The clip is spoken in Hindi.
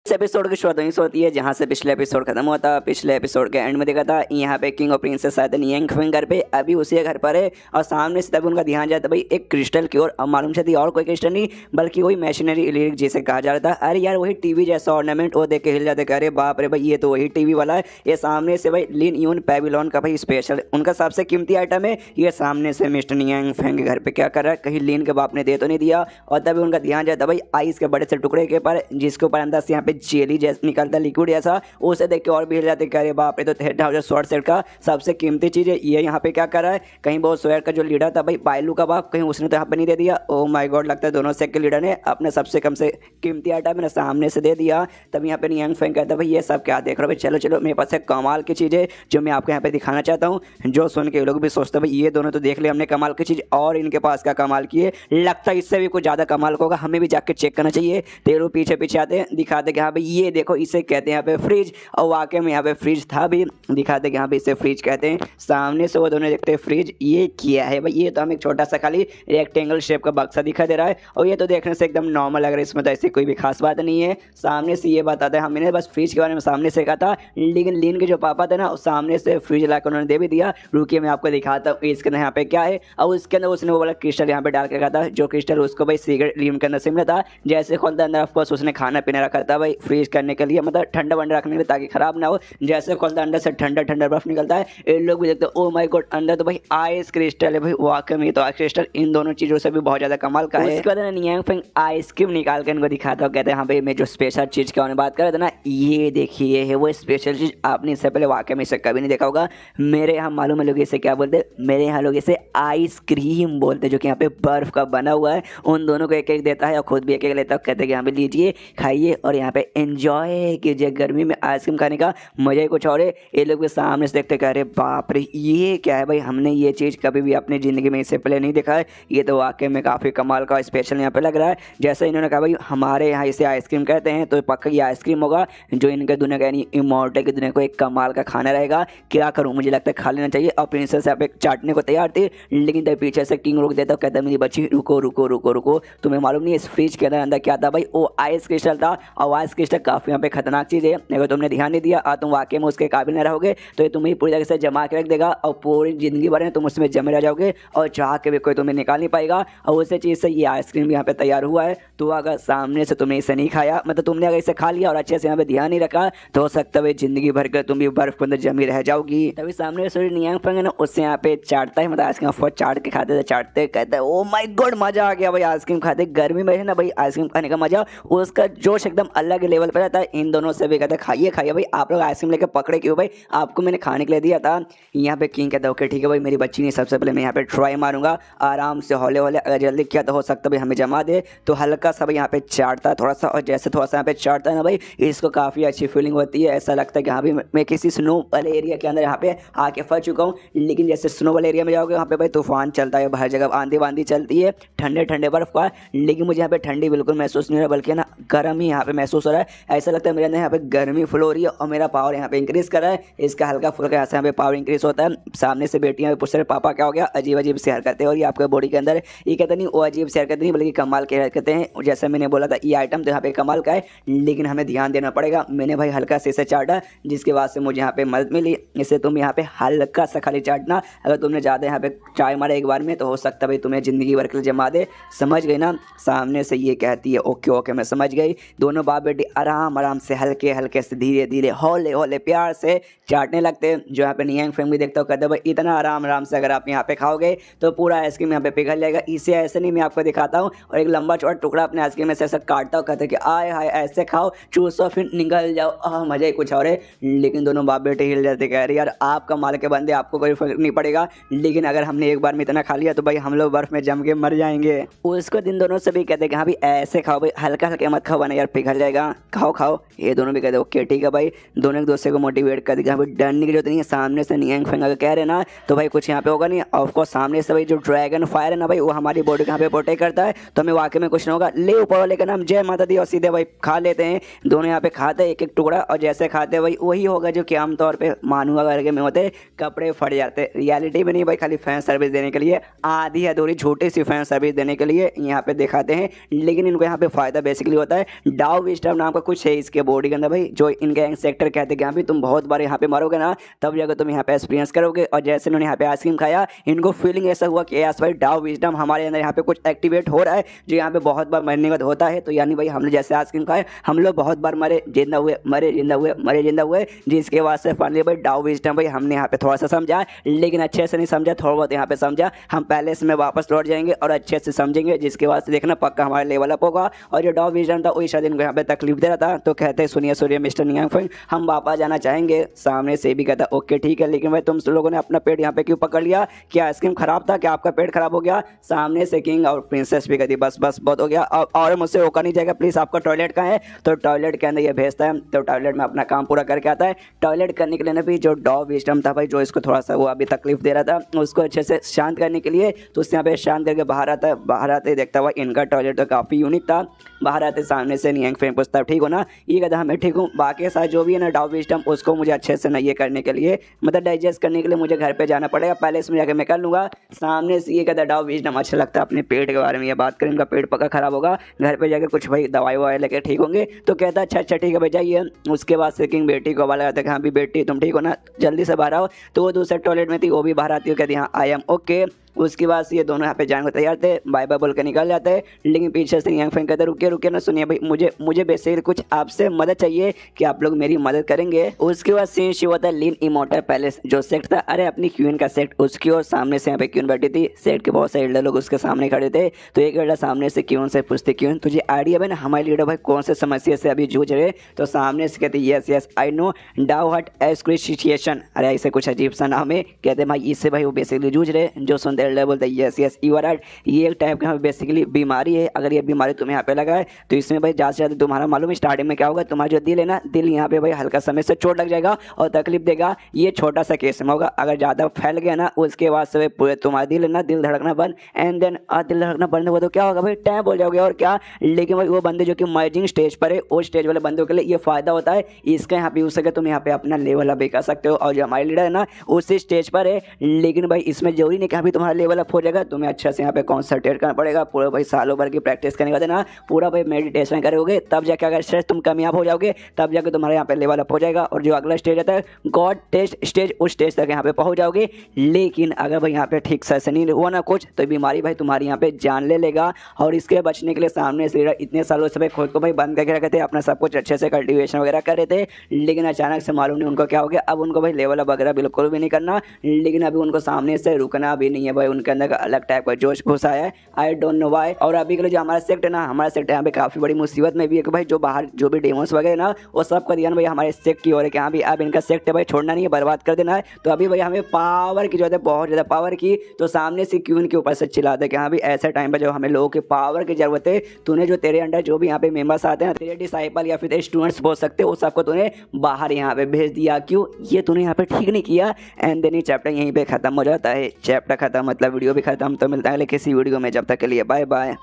इस एपिसोड की शुरुआत वहीं से होती है जहाँ से पिछले एपिसोड खत्म हुआ था। पिछले एपिसोड के एंड में देखा था यहाँ पे किंग और प्रिंसेस आए थे नियांग फेंग घर पे, अभी उसी घर पर है और सामने से तभी उनका ध्यान जाता भाई एक क्रिस्टल की ओर। अब मालूम चलती और कोई क्रिस्टल नहीं बल्कि वही मशीनरी इलेक्ट्रिक जिसे कहा जा रहा था। अरे यार वही टीवी जैसा ऑर्नामेंट, वो देख के हिल जाते, अरे बाप रे भाई ये तो वही टीवी वाला है। ये सामने से भाई लिन यून पेविलॉन का भाई स्पेशल उनका सबसे कीमती आइटम है। ये सामने से मिस्टर नियांग फेंग के घर पे क्या कर रहा है, कहीं लिन के बाप ने दे तो नहीं दिया। और तभी उनका ध्यान जाता भाई आइस के बड़े से टुकड़े के पर जिसके ऊपर अंदर से यहाँ पे जेली जैसे निकलता लिक्विड ऐसा, उसे देख के और भी हिल जाते अरे बाप रे तो शॉर्ट सेट का सबसे कीमती चीज है। ये यहाँ पे क्या कर रहा है, कहीं बहुत स्वेयर का जो लीडर था भाई बायलू का बाप, कहीं उसने तो यहाँ पे नहीं दे दिया। ओ माय गॉड, लगता है दोनों सेट के लीडर ने अपने सबसे कम से कीमती आइटम मेरे सामने से दे दिया। तब यहाँ पे नियांग फेंग कहता है भाई ये सब क्या देख रहे हो भाई, चलो चलो मेरे पास एक कमाल की चीज़ है जो मैं आपको यहाँ पे दिखाना चाहता हूँ। जो सुन के लोग भी सोचते भाई ये दोनों तो देख ले हमने कमाल की चीज़, और इनके पास क्या कमाल की है, लगता है इससे भी कुछ ज़्यादा कमाल का होगा, हमें भी जाके चेक करना चाहिए। तेरू पीछे पीछे आते हैं, दिखाते कि हाँ भाई ये देखो इसे कहते हैं यहाँ पे फ्रिज, और वाकई में यहाँ पे फ्रिज था भी, दिखाते कि यहाँ पे इसे फ्रिज कहते हैं। सामने से वो दोनों देखते हैं फ्रिज, ये क्या है भाई, ये तो हमें एक छोटा सा खाली रेक्टेंगल शेप का बक्सा दिखाई दे रहा है और ये तो देखने से एकदम नॉर्मल लग रहा है, इसमें तो ऐसी कोई भी खास बात नहीं है। सामने से ये बताते हैं, हमने बस फ्रिज के बारे में सामने से कहा था, लेकिन लीन के जो पापा थे ना उस सामने से फ्रिज लाकर उन्होंने दे भी दिया। रुकिए मैं आपको दिखाता हूँ इसके अंदर यहाँ पे क्या है। और उसके अंदर उसने वो वाला क्रिस्टल यहाँ पे डाल के रखा था, जो क्रिस्टल उसको भाई सिगरेट लीन के अंदर से मिला था। जैसे खोलता अंदर ऑफकोर्स उसने खाना पीना रखा था भाई फ्रीज करने के लिए, मतलब ठंडा वंडा रखने के लिए ताकि खराब ना हो। जैसे खोलता अंदर से ठंडा ठंडा बर्फ निकलता है, इन लोग भी देखते ओ माय गॉड अंदर तो भाई आइस क्रिस्टल है भाई, वाकई में तो आइस क्रिस्टल इन दोनों चीजों से भी बहुत ज्यादा कमाल का है। उसके बाद नियांग फेंग आइसक्रीम निकाल कर इनको दिखाता हूँ, कहते हैं हाँ भाई मैं जो स्पेशल चीज के बारे में बात कर रहा था ना, ये देखिए है वो स्पेशल चीज, आपने इससे पहले वाकई में इसे कभी नहीं देखा होगा। मेरे यहाँ मालूम है लोग इसे क्या बोलते, मेरे यहाँ लोग इसे आइसक्रीम बोलते, जो कि यहाँ पे बर्फ का बना हुआ है। उन दोनों को एक एक देता है और खुद भी एक एक लेता है, कहते हैं कि यहाँ पे लीजिए खाइए और यहाँ पे एंजॉय कीजिए, गर्मी में आइसक्रीम खाने का मजा ही कुछ और है। ये लोग भी सामने से देखते कह रहे बाप रे ये क्या है भाई, हमने ये चीज़ कभी भी अपनी ज़िंदगी में इससे पहले नहीं देखा है, ये तो वाकई में काफ़ी कमाल का स्पेशल यहाँ पे लग रहा है। जैसे इन्होंने कहा भाई हमारे यहाँ इसे आइसक्रीम कहते हैं, तो पक्का ये आइसक्रीम होगा जो इनके दुनिया का यानी इमॉर्टल की दुनिया को एक कमाल का खाना रहेगा। क्या करूँ, मुझे लगता है खा लेना चाहिए। और प्रिंसेस यहाँ पे चाटने को तैयार थी, लेकिन तब पीछे से किंग रोक देता, कहता मेरी बच्ची रुको रुको रुको रुको, तुम्हें मालूम नहीं इस फ्रिज के अंदर क्या था भाई, वो आइस क्रिस्टल था। और आइस क्रिस्टल काफ़ी यहाँ पे खतरनाक चीज़ है, अगर तुमने ध्यान नहीं दिया और तुम वाकई में उसके काबिल न रहोगे तो ये तुम्हें पूरी तरह से जमा के रख देगा और पूरी जिंदगी भर में तुम उसमें जमे रह जाओगे और चाह के भी कोई तुम्हें निकाल नहीं पाएगा। और उसी चीज़ से ये आइसक्रीम यहाँ पे तैयार हुआ है। तो अगर सामने से तुमने इसे नहीं खाया, मतलब तुमने अगर इसे खा लिया और अच्छे से यहाँ पे ध्यान नहीं रखा, तो हो सकता है जिंदगी भर के तुम भी बर्फ के अंदर जमी रह जाओगी। तभी सामने से नियांग फेंग है ना उससे यहाँ पे चाटता है, मतलब आइसक्रीम फट चाट के खाते थे, चाटते कहता है ओ माय गॉड मजा आ गया भाई आइसक्रीम खाते। गर्मी में है ना भाई आइसक्रीम खाने का मजा, उसका जोश एकदम अलग लेवल पर रहता है। इन दोनों से भी कहते हैं खाइए खाइए भाई, आप लोग आइसक्रीम लेकर पकड़े क्यों भाई, आपको मैंने खाने के लिए दिया था। यहाँ पे किंग कहता है ओके ठीक है भाई मेरी बच्ची नहीं, सबसे पहले मैं यहाँ पे ट्राई मारूंगा आराम से हौले हौले, अगर जल्दी किया तो हो सकता है भाई हमें जमा दे। तो हल्का सा भाई यहाँ पे चाटता है थोड़ा सा, और जैसे थोड़ा सा यहाँ पे चाटता है ना भाई इसको काफ़ी अच्छी फीलिंग होती है, ऐसा लगता है कि हाँ भाई मैं किसी स्नो वाले एरिया के अंदर यहाँ पे आके फंस चुका हूँ। लेकिन जैसे स्नो वाले एरिया में जाओगे वहाँ पे भाई तूफान चलता है, हर जगह आंधी वांधी चलती है, ठंडे ठंडे बर्फ का, लेकिन मुझे यहाँ पे ठंडी बिल्कुल महसूस नहीं हो रहा, बल्कि ना गर्म ही यहाँ पे महसूस हो रहा है। ऐसा लगता है मेरे अंदर यहाँ पे गर्मी फ्लो हो रही है और मेरा पावर यहाँ पे इंक्रीज कर रहा है, इसका हल्का फुल्का ऐसा यहाँ पे पावर इंक्रीज होता है। सामने से बेटियां पूछ रहे पापा क्या हो गया, अजीब अजीब से हरकतें और ये आपके बॉडी के अंदर, ये कहते नहीं वो अजीब से हरकतें नहीं बल्कि कमाल की हरकतें हैं। जैसे मैंने बोला था ये आइटम तो यहाँ पे कमाल का है, लेकिन हमें ध्यान देना पड़ेगा। मैंने भाई हल्का से इसे चाटा, जिसके बाद से मुझे यहाँ पे मदद मिली। इसे तुम यहाँ पे हल्का सा खाली चाटना, अगर तुमने ज़्यादा यहाँ पे चाय मारा एक बार में तो हो सकता है भाई तुम्हें ज़िंदगी भर के लिए जमा दे, समझ गई ना। सामने से ये कहती है ओके ओके मैं समझ गई। दोनों बाप बेटी आराम आराम से हल्के हल्के से धीरे धीरे हौले हौले प्यार से चाटने लगते हैं। जो यहाँ पे नियांग फेंग भी देखता हूँ कहते भाई इतना आराम आराम से अगर आप यहाँ पे खाओगे तो पूरा आइसक्रीम यहाँ पे पिघल जाएगा। इसे ऐसे नहीं मैं आपको दिखाता हूँ, और एक लंबा चौड़ा टुकड़ा अपने आइसक्रीम में से ऐसा काटता हूँ, कहते कि आए हाय ऐसे खाओ चूसो फिर निकल जाओ, मज़ा ही कुछ और है। लेकिन दोनों बाप बेटे हिल जाते कह रहे यार आपका माल के बंदे आपको कोई फर्क नहीं पड़ेगा, लेकिन अगर हमने एक बार में इतना खा लिया तो भाई हम लोग बर्फ में जम के मर जाएंगे। उसको दिन दोनों से भी कहते कि हाँ भाई ऐसे खाओ भाई, हल्का हल्का मत खाओ वरना यार पिघल जाएगा, खाओ खाओ। ये दोनों भी कहते ओके ठीक है भाई, दोनों एक दूसरे को मोटिवेट कर दिया भाई, डरने की जरूरत नहीं है। सामने से नियांग फेंग अगर कह रहे ना तो भाई कुछ यहाँ पे होगा नहीं। ऑफकोर्स सामने से भाई जो ड्रैगन फायर है ना भाई वो हमारी बॉडी को यहाँ पे प्रोटेक्ट करता है, तो हमें वाकई में कुछ नहीं होगा। ले ऊपर वाले का नाम जय माता दी और सीधे भाई खा लेते हैं। दोनों यहाँ पे खाते हैं एक एक टुकड़ा, और जैसे खाते भाई वही होगा जो कि आमतौर पर मानू वगैरह में होते, कपड़े फट जाते। रियलिटी में नहीं भाई, खाली फैन सर्विस देने के लिए, आधी अधूरी छोटी सी फैन सर्विस देने के लिए यहाँ पे दिखाते हैं। लेकिन इनको यहाँ पे फ़ायदा बेसिकली होता है डाउ विस्टा विजडम नाम का कुछ है इसके बॉडी के अंदर भाई, जो इनके गैंग सेक्टर कहते हैं कि हाँ भी तुम बहुत बार यहाँ पे मरोगे ना, तब जाकर तुम यहाँ पे एक्सपीरियंस करोगे। और जैसे उन्होंने यहाँ पे आइसक्रीम खाया, इनको फीलिंग ऐसा हुआ कि यस भाई डाउ विजडम हमारे अंदर यहाँ पे कुछ एक्टिवेट हो रहा है, जो यहाँ पे बहुत बार मरने के बाद होता है। तो यानी भाई हमने जैसे आइसक्रीम खाए, हम लोग बहुत बार मरे, जिंदा हुए, मरे, जिंदा हुए, मरे, जिंदा हुए, जिसके बाद से फाइनली भाई डाउ विजडम भाई हमने यहाँ पे थोड़ा सा समझा, लेकिन अच्छे से नहीं समझा, थोड़ा बहुत यहाँ पे समझा। हम पहले इसमें वापस लौट जाएंगे और अच्छे से समझेंगे, जिसके बाद से देखना पक्का हमारा लेवल अप होगा। और जो डाउ विजडम था वही शायद इनको यहाँ पे तकलीफ दे रहा था, तो कहते सुनिए मिस्टर नियांग फेंग, हम वापस जाना चाहेंगे। सामने से भी कहता ओके ठीक है, लेकिन भाई तुम लोगों ने अपना पेट यहाँ पे क्यों पकड़ लिया? क्या आइसक्रीम खराब था? क्या आपका पेट खराब हो गया? सामने से किंग और प्रिंसेस भी कहती बस बस बहुत हो गया, और मुझसे होकर नहीं जाएगा, प्लीज आपका टॉयलेट कहाँ है? तो टॉयलेट के अंदर ये भेजता है, तो टॉयलेट में अपना काम पूरा करके आता है। टॉयलेट करने के लिए ना भी जो डाउ विजडम था भाई, जो इसको थोड़ा सा वो अभी तकलीफ दे रहा था, उसको अच्छे से शांत करने के लिए, तो उससे यहाँ पे शांत करके बाहर आता है। बाहर आते ही देखता हुआ इनका टॉयलेट तो काफ़ी यूनिक था। बाहर आते सामने से नियांग फेंग पूछता ठीक हो ना? ये कहता हाँ मैं ठीक हूँ, बाकी साथ जो भी है ना डाउ विजडम, उसको मुझे अच्छे से ना ये करने के लिए, मतलब डाइजेस्ट करने के लिए मुझे घर पे जाना पड़ेगा, पहले इसमें जाकर मैं कर लूँगा। सामने से ये कहता डाउ विजडम अच्छा लगता है अपने पेट के बारे में ये बात करें, इनका पेट पक्का खराब होगा, घर पे जाकर कुछ भाई दवाई ववाई लेके ठीक होंगे। तो कहता अच्छा ठीक है भाई जाइए। उसके बाद से किंग बेटी को आवाज़ लगाता है कि हाँ भी बेटी तुम ठीक हो ना, जल्दी से बाहर आओ। तो वो दूसरे टॉयलेट में थी, वो भी बाहर आती है, कहती हाँ आई एम ओके। उसके बाद से ये दोनों यहाँ पे जाने को तैयार थे, बाय बाय बोल के निकल जाते हैं। लेकिन पीछे से नियांग फेंग कहते रुकिए ना, सुनिए भाई मुझे बेसिकली कुछ आपसे मदद चाहिए कि आप लोग मेरी मदद करेंगे। उसके बाद सीन शुरू होता है लिन इमोर्टल पैलेस, जो सेक्ट था, अरे अपनी क्वीन का सेक्ट, उसकी और सामने से यहाँ पे क्वीन बैठी थी। सेक्ट के बहुत सारे लीडर लोग उसके सामने खड़े थे। तो एक लीडर सामने से क्वीन से पूछते क्वीन तुझे आइडिया है ना हमारे लीडर भाई कौन से समस्या से अभी जूझ रहे? तो सामने से कहते यस आई नो डाउ हट एस्क्रिशिएशन, अरे ऐसे कुछ अजीब सा नाम है। कहते भाई इससे भाई वो बेसिकली जूझ रहे। जो सुनते लीडर बोलते यस यू आर राइट, ये एक टाइप का बेसिकली बीमारी है। अगर ये बीमारी तुम्हें यहाँ पे लगा है तो इसमें भाई ज़्यादा से ज़्यादा तुम्हारा मालूम है स्टार्टिंग में क्या होगा, तुम्हारा जो दिल है ना, दिल यहाँ पे भाई हल्का समय से चोट लग जाएगा और तकलीफ देगा। ये छोटा सा केस में होगा, अगर ज़्यादा फैल गया ना उसके बाद से पूरे तुम्हारा दिल है ना, दिल धड़कना बंद, एंड देन दिल धड़कना बंद हुआ तो क्या होगा भाई, टैप हो जाओगे और क्या। लेकिन भाई वो बंदे जो कि मर्जिंग स्टेज पर है, उस स्टेज वाले बंदों के लिए ये फायदा होता है, इसका यहाँ पे यूज करके तुम यहाँ पे अपना लेवल अप कर सकते हो। और जो हमारे लीडर है ना उसी स्टेज पर है, लेकिन भाई इसमें जरूरी नहीं कि अभी तुम्हारा लेवल अप हो जाएगा, तुम्हें अच्छा से यहाँ पे कॉन्संट्रेट करना पड़ेगा। पूरा भाई सालों भर की प्रैक्टिस करने के बाद ना पूरा भाई मेडिटेशन करोगे, तब जाके अगर स्ट्रेस तुम कामयाब हो जाओगे, तब जाके तुम्हारे यहाँ पे लेवल अप हो जाएगा। और जो अगला स्टेज आता है गॉड टेस्ट स्टेज, उस स्टेज तक यहाँ पे पहुँच जाओगे। लेकिन अगर भाई यहाँ पे ठीक से नहीं हुआ ना कुछ, तो बीमारी भाई तुम्हारी यहाँ पे जान ले लेगा। और इसके बचने के लिए सामने से इतने सालों से भाई खुद को भाई बंद करके रखे थे, अपना सब कुछ अच्छे से कल्टिवेशन वगैरह कर रहे थे, लेकिन अचानक से मालूम नहीं उनको क्या हो गया। अब उनको भाई लेवल अप वगैरह बिल्कुल भी नहीं करना, लेकिन अभी उनको सामने से रुकना भी नहीं है भाई, उनके अंदर अलग टाइप का जोश घुसा है, आई डोंट नो व्हाई। और अभी के लिए जो हमारा सेक्ट है ना, हमारा सेक्ट यहाँ पे काफी बड़ी मुसीबत में भी है कि भाई जो बाहर जो भी डेमोस वगैरह ना, वो सब का ध्यान भाई हमारे सेक्ट की ओर है कि हाँ भी अब इनका सेक्ट है भाई, छोड़ना नहीं है, बर्बाद कर देना है। तो अभी भाई हमें पावर की जरूरत है, बहुत ज्यादा पावर की। तो सामने से क्वीन के ऊपर से चिल्लाते कि हाँ भी ऐसा टाइम पर जब हमें लोगों की पावर की जरूरत है, तूने जो तेरे अंडर जो भी यहाँ पे मेंबर्स आते हैं, तेरे डिसाइपल या फिर तेरे स्टूडेंट्स बोल सकते हो, सबको तूने बाहर यहाँ पे भेज दिया, क्यों? ये तूने यहाँ पे ठीक नहीं किया। एंड देन ये चैप्टर यहीं पे खत्म हो जाता है। चैप्टर खत्म मतलब वीडियो भी खत्म। तो मिलता है किसी वीडियो में, जब तक के लिए बाय बाय।